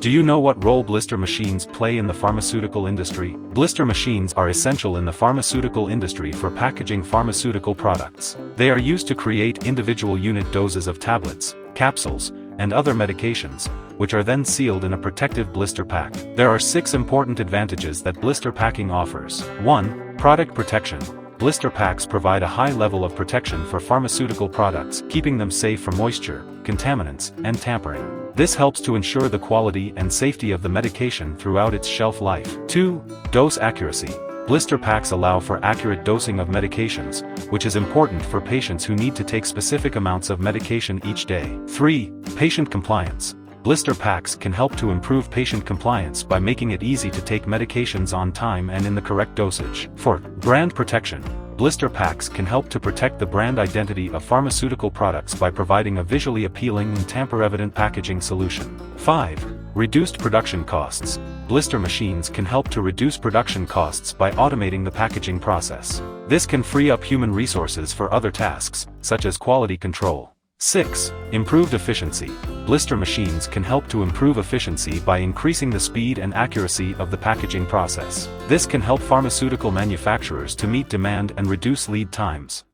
Do you know what role blister machines play in the pharmaceutical industry? Blister machines are essential in the pharmaceutical industry for packaging pharmaceutical products. They are used to create individual unit doses of tablets, capsules, and other medications, which are then sealed in a protective blister pack. There are 6 important advantages that blister packing offers. 1. Product protection. Blister packs provide a high level of protection for pharmaceutical products, keeping them safe from moisture, contaminants, and tampering. This helps to ensure the quality and safety of the medication throughout its shelf life. 2. Dose accuracy. Blister packs allow for accurate dosing of medications, which is important for patients who need to take specific amounts of medication each day. 3. Patient compliance. Blister packs can help to improve patient compliance by making it easy to take medications on time and in the correct dosage. 4. Brand protection. Blister packs can help to protect the brand identity of pharmaceutical products by providing a visually appealing and tamper-evident packaging solution. 5. Reduced production costs. Blister machines can help to reduce production costs by automating the packaging process. This can free up human resources for other tasks, such as quality control. 6. Improved efficiency. Blister machines can help to improve efficiency by increasing the speed and accuracy of the packaging process. This can help pharmaceutical manufacturers to meet demand and reduce lead times.